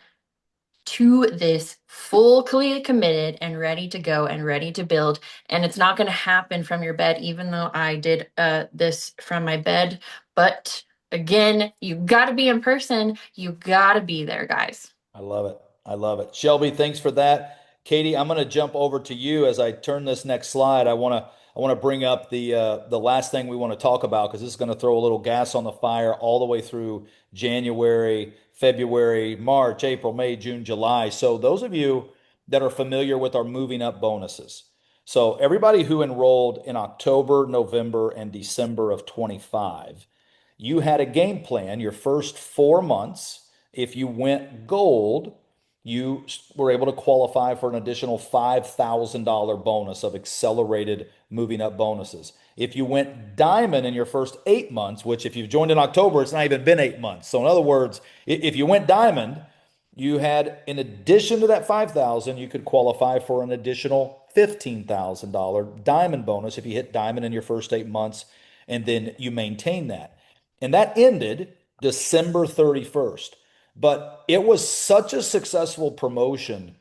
Speaker 3: to this fully committed and ready to go and ready to build. And it's not going to happen from your bed, even though I did this from my bed. But again, you got to be in person. You got to be there, guys.
Speaker 1: I love it. I love it. Shelby, thanks for that. Katie, I'm going to jump over to you as I turn this next slide. I want to bring up the last thing we want to talk about because this is going to throw a little gas on the fire all the way through January, February, March, April, May, June, July. So those of you that are familiar with our moving up bonuses. So everybody who enrolled in October, November, and December of 25, you had a game plan your first 4 months. If you went gold, you were able to qualify for an additional $5,000 bonus of accelerated moving up bonuses. If you went diamond in your first 8 months, which if you've joined in October, it's not even been 8 months. So in other words, if you went diamond, you had, in addition to that 5,000, you could qualify for an additional $15,000 diamond bonus if you hit diamond in your first 8 months, and then you maintain that. And that ended December 31st. But it was such a successful promotion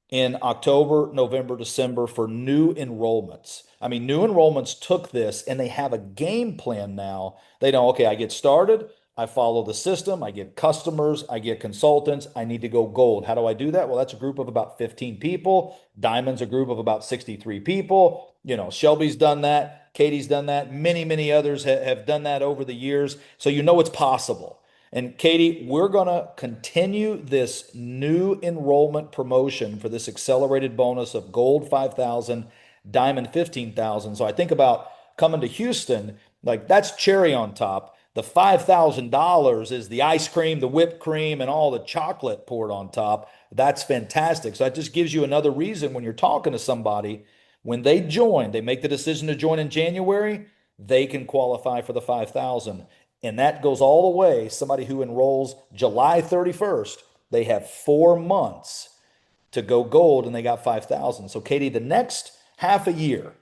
Speaker 1: in October, November, December for new enrollments. I mean, new enrollments took this and they have a game plan now. They know, okay, I get started, I follow the system, I get customers, I get consultants, I need to go gold. How do I do that? Well, that's a group of about 15 people. Diamond's a group of about 63 people. Shelby's done that. Katie's done that. Many, many others have done that over the years. So you know it's possible. And Katie, we're going to continue this new enrollment promotion for this accelerated bonus of gold 5,000, diamond 15,000. So I think about coming to Houston, like that's cherry on top. The $5,000 is the ice cream, the whipped cream, and all the chocolate poured on top. That's fantastic. So that just gives you another reason when you're talking to somebody, when they join, they make the decision to join in January, they can qualify for the 5,000. And that goes all the way, somebody who enrolls July 31st, they have 4 months to go gold and they got 5,000. So Katie, the next half a year,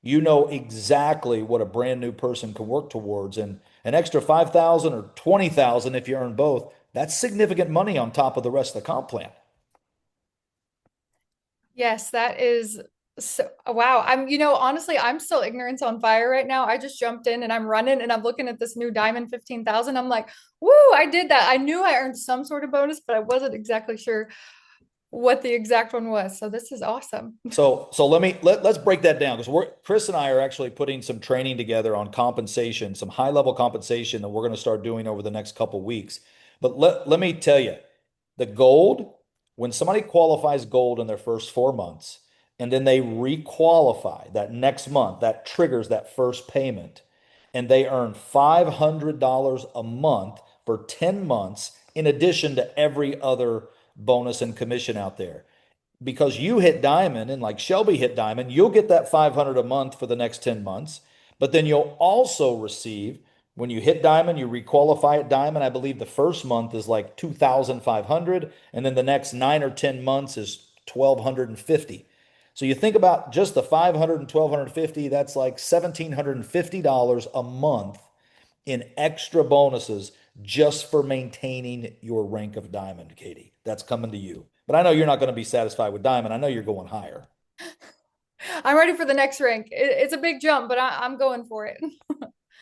Speaker 1: you know exactly what a brand new person can work towards, and an extra 5,000 or 20,000 if you earn both, that's significant money on top of the rest of the comp plan.
Speaker 2: Yes, that is so wow. Honestly, I'm still ignorance on fire right now. I just jumped in and I'm running and I'm looking at this new Diamond 15,000. I'm like, woo, I did that. I knew I earned some sort of bonus, but I wasn't exactly sure what the exact one was. So this is awesome.
Speaker 1: So let's break that down, because Chris and I are actually putting some training together on compensation, some high level compensation that we're going to start doing over the next couple weeks. But let me tell you, the gold, when somebody qualifies gold in their first 4 months, and then they requalify that next month, that triggers that first payment, and they earn $500 a month for 10 months, in addition to every other bonus and commission out there. Because you hit diamond and like Shelby hit diamond, you'll get that 500 a month for the next 10 months. But then you'll also receive, when you hit diamond, you requalify at diamond. I believe the first month is like 2,500, and then the next 9 or 10 months is 1,250. So you think about just the 500 and 1,250, that's like $1,750 a month in extra bonuses just for maintaining your rank of diamond, Katie. That's coming to you. But I know you're not going to be satisfied with diamond. I know you're going higher.
Speaker 2: I'm ready for the next rank. It's a big jump, but I'm going for it.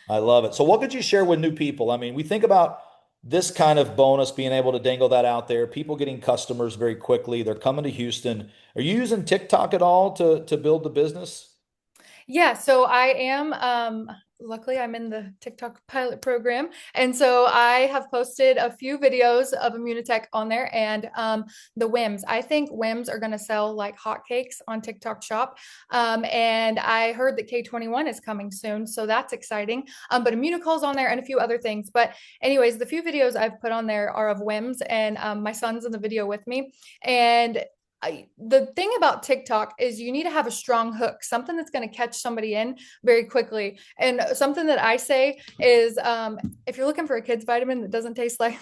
Speaker 1: I love it. So what could you share with new people? I mean, we think about this kind of bonus, being able to dangle that out there, people getting customers very quickly. They're coming to Houston. Are you using TikTok at all to build the business?
Speaker 2: Yeah, so I am luckily I'm in the TikTok pilot program. And so I have posted a few videos of Immunotec on there and the whims. I think whims are going to sell like hotcakes on TikTok Shop. And I heard that K21 is coming soon, so that's exciting. But Immunical's on there and a few other things. But anyways, the few videos I've put on there are of whims, and my son's in the video with me. And the thing about TikTok is you need to have a strong hook, something that's going to catch somebody in very quickly. And something that I say is, if you're looking for a kid's vitamin that doesn't taste like,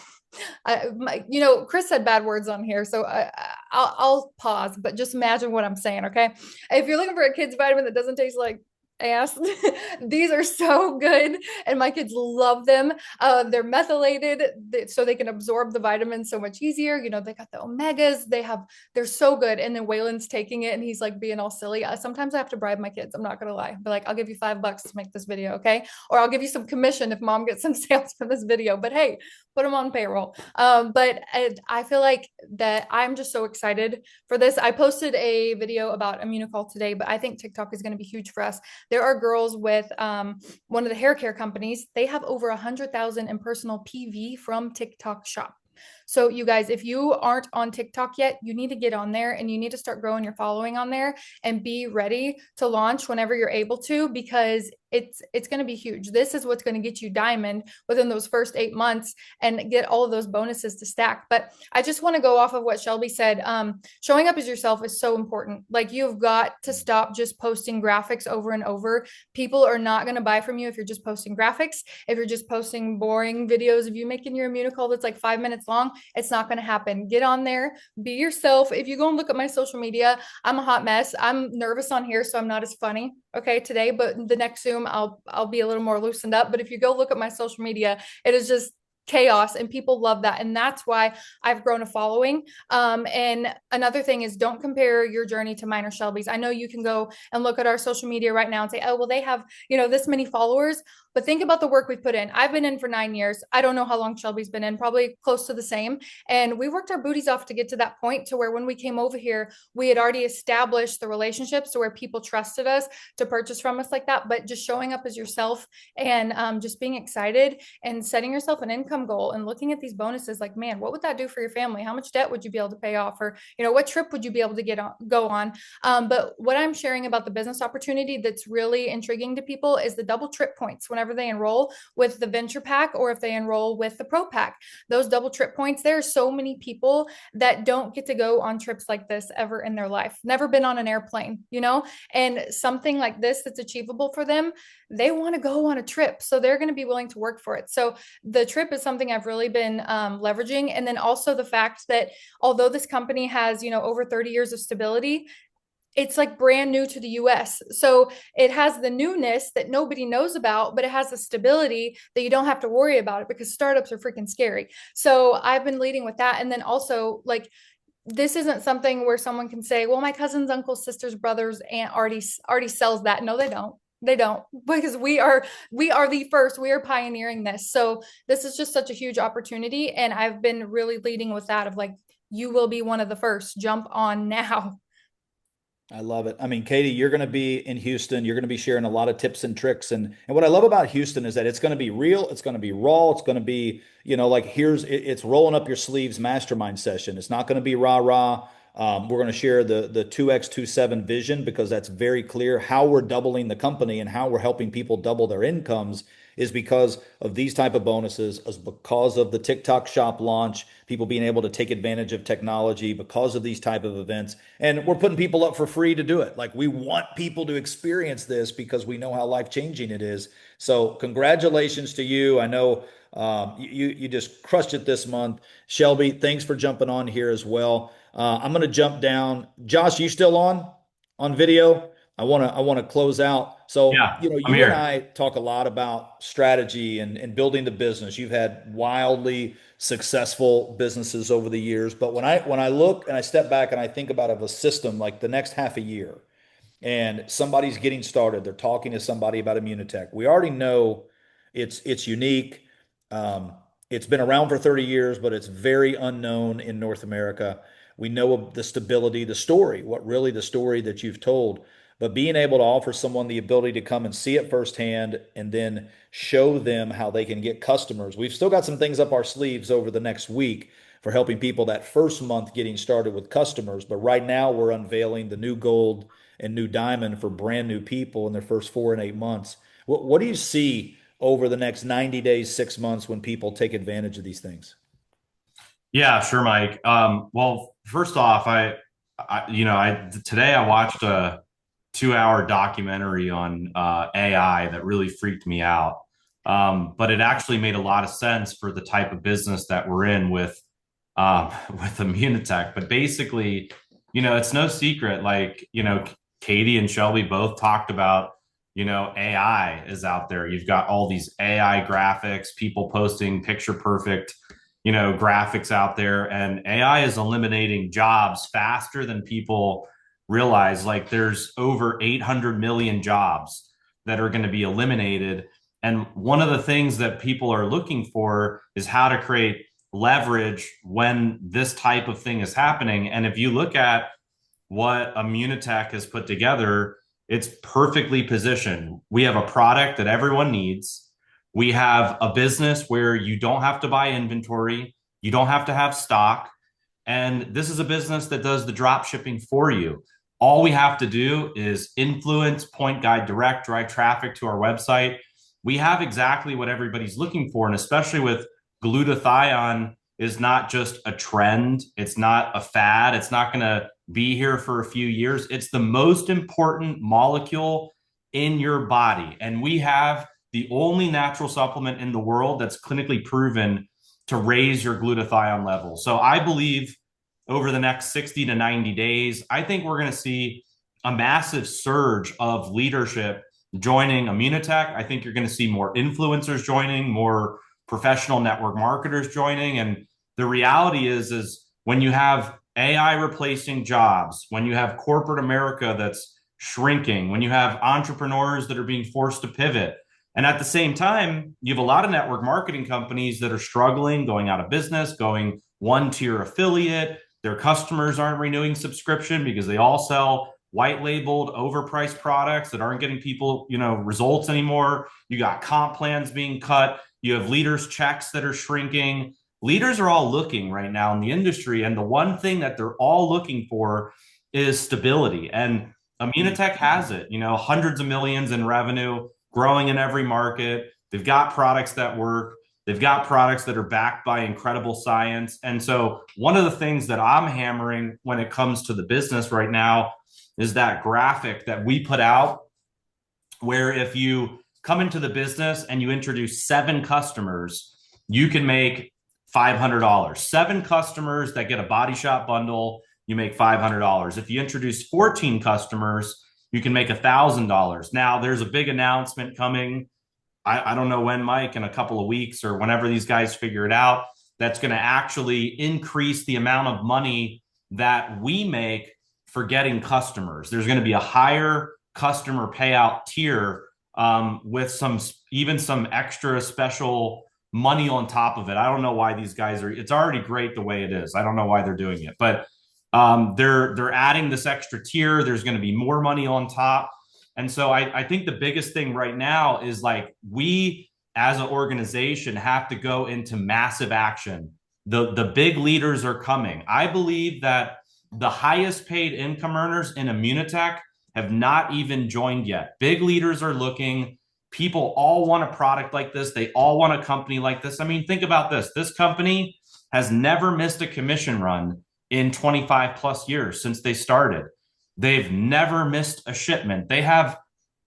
Speaker 2: Chris said bad words on here, so I'll pause, but just imagine what I'm saying, okay? If you're looking for a kid's vitamin that doesn't taste like ass, these are so good and my kids love them. They're methylated so they can absorb the vitamins so much easier. They got the omegas, they're so good. And then Waylon's taking it and he's like being all silly. Sometimes I have to bribe my kids, I'm not gonna lie, but like, I'll give you $5 to make this video, okay? Or I'll give you some commission if mom gets some sales from this video, but hey, put them on payroll. But I feel like that I'm just so excited for this. I posted a video about Immunicol today, but I think TikTok is going to be huge for us. There are girls with one of the hair care companies. They have over 100,000 in personal PV from TikTok Shop. So you guys, if you aren't on TikTok yet, you need to get on there and you need to start growing your following on there and be ready to launch whenever you're able to, because it's going to be huge. This is what's going to get you diamond within those first 8 months and get all of those bonuses to stack. But I just want to go off of what Shelby said. Showing up as yourself is so important. Like, you've got to stop just posting graphics over and over. People are not going to buy from you if you're just posting graphics. If you're just posting boring videos of you making your Immunicol that's like 5 minutes long, it's not going to happen. Get on there, be yourself. If you go and look at my social media, I'm a hot mess. I'm nervous on here, so I'm not as funny, okay, today, but the next Zoom I'll be a little more loosened up. But if you go look at my social media, it is just chaos and people love that, and that's why I've grown a following. And another thing is, don't compare your journey to mine or Shelby's. I know you can go and look at our social media right now and say, oh well, they have this many followers, but think about the work we've put in. I've been in for 9 years. I don't know how long Shelby's been in, probably close to the same, and we worked our booties off to get to that point to where when we came over here, we had already established the relationships to where people trusted us to purchase from us like that. But just showing up as yourself and just being excited and setting yourself an income goal and looking at these bonuses, like, man, what would that do for your family? How much debt would you be able to pay off? Or what trip would you be able to go on? But what I'm sharing about the business opportunity that's really intriguing to people is the double trip points whenever they enroll with the venture pack, or if they enroll with the pro pack. Those double trip points, there are so many people that don't get to go on trips like this ever in their life, never been on an airplane, and something like this that's achievable for them, they want to go on a trip. So they're going to be willing to work for it. So the trip is something I've really been leveraging. And then also the fact that although this company has, over 30 years of stability, it's like brand new to the US. So it has the newness that nobody knows about, but it has the stability that you don't have to worry about it, because startups are freaking scary. So I've been leading with that. And then also, like, this isn't something where someone can say, well, my cousin's uncle's sister's brother's aunt already sells that. No, they don't. They don't, because we are the first. We are pioneering this. So this is just such a huge opportunity. And I've been really leading with that of like, you will be one of the first. Jump on now.
Speaker 1: I love it. I mean, Katie, you're going to be in Houston. You're going to be sharing a lot of tips and tricks. And what I love about Houston is that it's going to be real. It's going to be raw. It's going to be, like it's rolling up your sleeves mastermind session. It's not going to be rah rah. We're going to share the 2x27 vision, because that's very clear. How we're doubling the company and how we're helping people double their incomes is because of these type of bonuses, is because of the TikTok shop launch, people being able to take advantage of technology because of these type of events. And we're putting people up for free to do it. Like, we want people to experience this because we know how life changing it is. So congratulations to you. I know you just crushed it this month. Shelby, thanks for jumping on here as well. I'm going to jump down. Josh, you still on video? I want to close out. So,
Speaker 4: Yeah,
Speaker 1: you
Speaker 4: I'm
Speaker 1: and
Speaker 4: here.
Speaker 1: I talk a lot about strategy and building the business. You've had wildly successful businesses over the years, but when I look and I step back and I think about a system like the next half a year, and somebody's getting started, they're talking to somebody about Immunotec. We already know it's unique. It's been around for 30 years, but it's very unknown in North America. We know of the stability, the story, what really the story that you've told. But being able to offer someone the ability to come and see it firsthand and then show them how they can get customers. We've still got some things up our sleeves over the next week for helping people that first month getting started with customers. But right now, we're unveiling the new gold and new diamond for brand new people in their first 4 and 8 months. What do you see over the next 90 days, 6 months when people take advantage of these things?
Speaker 4: Yeah, sure, Mike. Well, first off, today I watched a 2 hour documentary on AI that really freaked me out. But it actually made a lot of sense for the type of business that we're in with Immunotech. But basically, it's no secret. Like, Katie and Shelby both talked about, AI is out there. You've got all these AI graphics, people posting picture perfect, graphics out there, and AI is eliminating jobs faster than people realize. Like, there's over 800 million jobs that are going to be eliminated. And one of the things that people are looking for is how to create leverage when this type of thing is happening. And if you look at what Immunotech has put together, it's perfectly positioned. We have a product that everyone needs. We have a business where you don't have to buy inventory, you don't have to have stock. And this is a business that does the drop shipping for you. All we have to do is influence, point, guide, direct, drive traffic to our website. We have exactly what everybody's looking for. And especially with glutathione, is not just a trend. It's not a fad. It's not going to be here for a few years. It's the most important molecule in your body. And we have the only natural supplement in the world that's clinically proven to raise your glutathione level. So I believe over the next 60 to 90 days, I think we're going to see a massive surge of leadership joining Immunotech. I think you're going to see more influencers joining, more professional network marketers joining. And the reality is when you have AI replacing jobs, when you have corporate America that's shrinking, when you have entrepreneurs that are being forced to pivot, and at the same time, you have a lot of network marketing companies that are struggling, going out of business, going one-tier affiliate. Their customers aren't renewing subscription because they all sell white labeled, overpriced products that aren't getting people, results anymore. You got comp plans being cut. You have leaders' checks that are shrinking. Leaders are all looking right now in the industry, and the one thing that they're all looking for is stability. And Immunotech has it, hundreds of millions in revenue, growing in every market. They've got products that work. They've got products that are backed by incredible science. And so one of the things that I'm hammering when it comes to the business right now is that graphic that we put out, where if you come into the business and you introduce 7 customers, you can make $500. 7 customers that get a body shop bundle, you make $500. If you introduce 14 customers, you can make $1,000. Now, there's a big announcement coming. I don't know when, Mike, in a couple of weeks or whenever these guys figure it out, that's going to actually increase the amount of money that we make for getting customers. There's going to be a higher customer payout tier with some extra special money on top of it. I don't know why these guys it's already great the way it is. I don't know why they're doing it, but they're adding this extra tier. There's going to be more money on top. And so I think the biggest thing right now is like we as an organization have to go into massive action. The big leaders are coming. I believe that the highest paid income earners in Immunotec have not even joined yet. Big leaders are looking. People all want a product like this. They all want a company like this. I mean, think about this. This company has never missed a commission run in 25 plus years since they started. They've never missed a shipment. They have,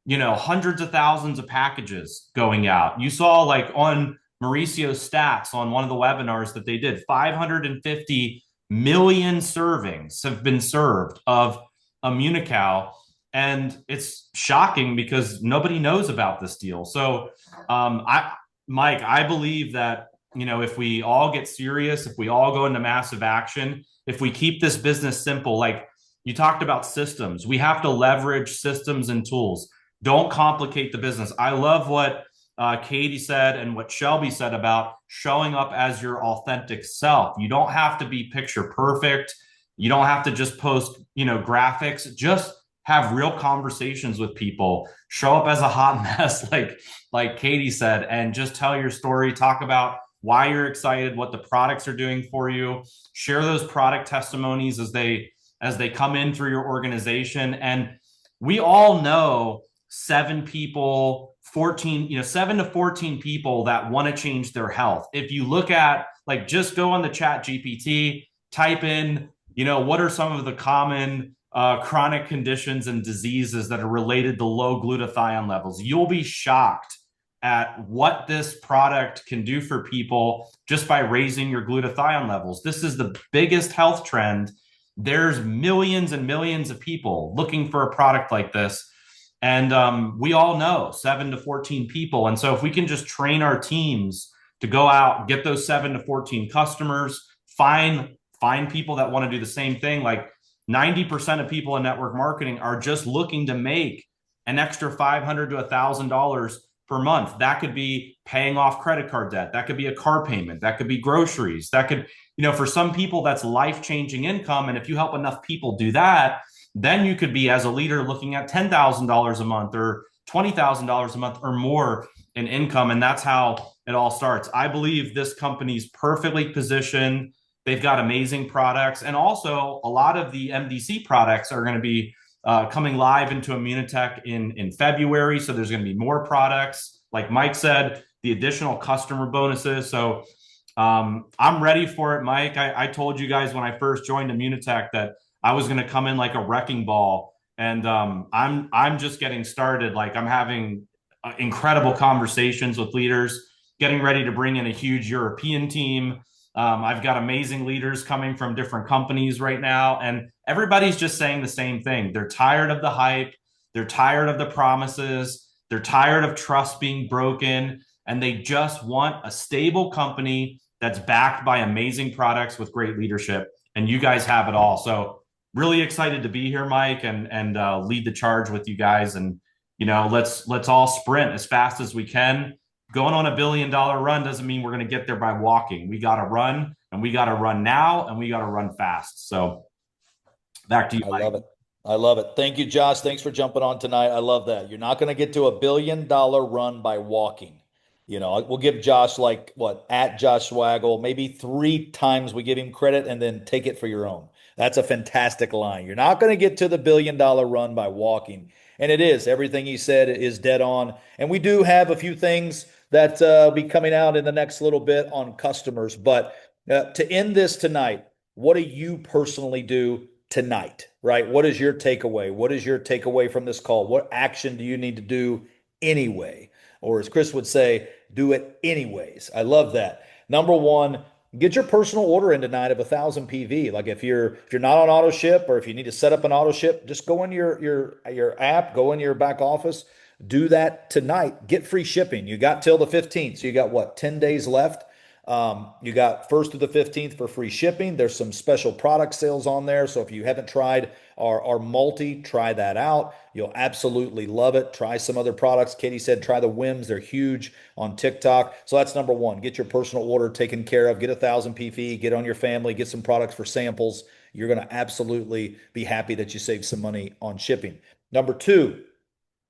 Speaker 4: hundreds of thousands of packages going out. You saw like on Mauricio's stats on one of the webinars that they did, 550 million servings have been served of Immunocal. And it's shocking because nobody knows about this deal. So, Mike, I believe that, if we all get serious, if we all go into massive action, if we keep this business simple, like you talked about systems, we have to leverage systems and tools. Don't complicate the business. I love what Katie said and what Shelby said about showing up as your authentic self. You don't have to be picture perfect. You don't have to just post, graphics. Just have real conversations with people. Show up as a hot mess, like Katie said, and just tell your story. Talk about why you're excited, what the products are doing for you. Share those product testimonies as they come in through your organization. And we all know 7 to 14 people that want to change their health. If you look at, just go on the chat GPT, type in, what are some of the common chronic conditions and diseases that are related to low glutathione levels. You'll be shocked at what this product can do for people just by raising your glutathione levels. This is the biggest health trend. There's millions and millions of people looking for a product like this. And we all know 7 to 14 people. And so if we can just train our teams to go out, get those 7 to 14 customers, find people that want to do the same thing. Like 90% of people in network marketing are just looking to make an extra $500 to $1,000 per month. That could be paying off credit card debt. That could be a car payment. That could be groceries. That could, for some people, that's life-changing income. And if you help enough people do that, then you could be, as a leader, looking at $10,000 a month or $20,000 a month or more in income. And that's how it all starts. I believe this company's perfectly positioned. They've got amazing products. And also, a lot of the MDC products are going to be coming live into Immunotec in February. So there's going to be more products. Like Mike said, the additional customer bonuses. So I'm ready for it, Mike. I told you guys when I first joined Immunotec that I was going to come in like a wrecking ball. And I'm just getting started. Like I'm having incredible conversations with leaders, getting ready to bring in a huge European team. I've got amazing leaders coming from different companies right now, and everybody's just saying the same thing. They're tired of the hype. They're tired of the promises. They're tired of trust being broken, and they just want a stable company that's backed by amazing products with great leadership. And you guys have it all. So really excited to be here, Mike, and lead the charge with you guys. And, let's all sprint as fast as we can. Going on $1 billion run doesn't mean we're going to get there by walking. We got to run, and we got to run now, and we got to run fast. So back to you, Mike.
Speaker 1: I love it. I love it. Thank you, Josh. Thanks for jumping on tonight. I love that. You're not going to get to $1 billion run by walking. We'll give Josh at Josh Swaggle, maybe 3 times we give him credit, and then take it for your own. That's a fantastic line. You're not going to get to the $1 billion run by walking. And it is. Everything he said is dead on. And we do have a few things that will be coming out in the next little bit on customers. But to end this tonight, what do you personally do tonight, right? What is your takeaway? What is your takeaway from this call? What action do you need to do anyway? or as Chris would say, do it anyways. I love that. Number one, get your personal order in tonight of 1,000 PV. Like if you're not on auto ship, or if you need to set up an auto ship, just go in your app, go in your back office, do that tonight. Get free shipping. You got till the 15th, so you got what, 10 days left. You got 1st to the 15th for free shipping. There's some special product sales on there. So if you haven't tried our multi, try that out. You'll absolutely love it. Try some other products. Katie said try the Wims. They're huge on TikTok. So that's number one. Get your personal order taken care of. Get 1,000 PV. Get on your family. Get some products for samples. You're going to absolutely be happy that you saved some money on shipping. Number two,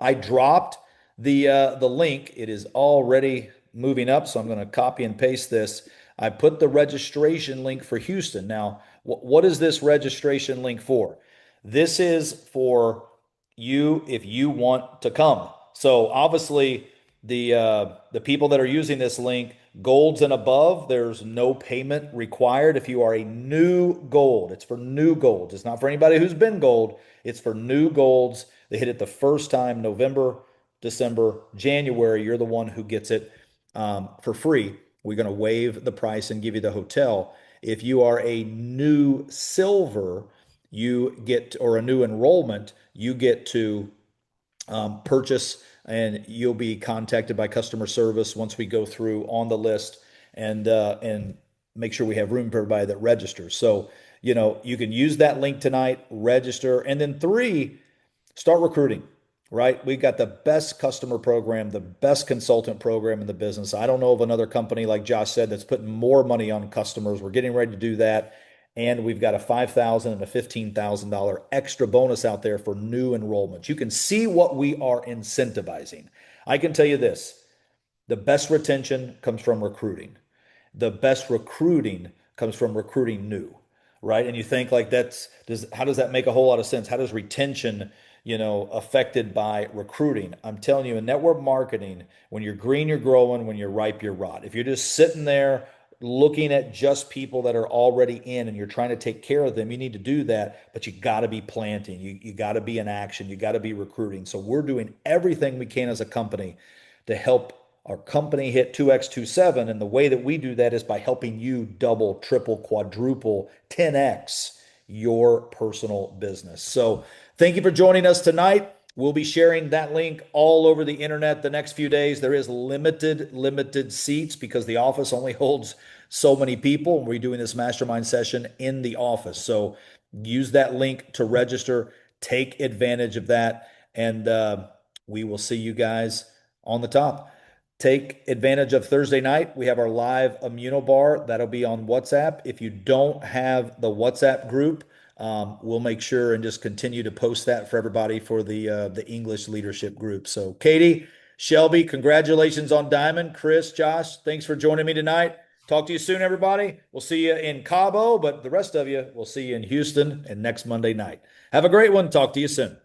Speaker 1: I dropped the link. It is already moving up, so I'm going to copy and paste this. I put the registration link for Houston. Now, what is this registration link for? This is for you if you want to come. So obviously, the people that are using this link, golds and above, there's no payment required. If you are a new gold, it's for new golds. It's not for anybody who's been gold. It's for new golds. They hit it the first time, November, December, January. You're the one who gets it for free. We're going to waive the price and give you the hotel. If you are a new silver, you get, or a new enrollment, you get to purchase, and you'll be contacted by customer service once we go through on the list and make sure we have room for everybody that registers. So, you can use that link tonight, register, and then three, start recruiting, right? We've got the best customer program, the best consultant program in the business. I don't know of another company, like Josh said, that's putting more money on customers. We're getting ready to do that. And we've got a $5,000 and a $15,000 extra bonus out there for new enrollments. You can see what we are incentivizing. I can tell you this, the best retention comes from recruiting. The best recruiting comes from recruiting new, right? And you think like how does that make a whole lot of sense? How does retention, affected by recruiting? I'm telling you, in network marketing, when you're green, you're growing. When you're ripe, you're rot. If you're just sitting there looking at just people that are already in and you're trying to take care of them, you need to do that, but you got to be planting. You got to be in action. You got to be recruiting. So we're doing everything we can as a company to help our company hit 2x27. And the way that we do that is by helping you double, triple, quadruple, 10x your personal business. So thank you for joining us tonight. We'll be sharing that link all over the internet the next few days. There is limited seats because the office only holds so many people. And we're doing this mastermind session in the office. So use that link to register. Take advantage of that. And we will see you guys on the top. Take advantage of Thursday night. We have our live Immunobar. That'll be on WhatsApp. If you don't have the WhatsApp group, we'll make sure and just continue to post that for everybody for the English leadership group. So Katie, Shelby, congratulations on Diamond. Chris, Josh, thanks for joining me tonight. Talk to you soon, everybody. We'll see you in Cabo, but the rest of you, we'll see you in Houston and next Monday night. Have a great one. Talk to you soon.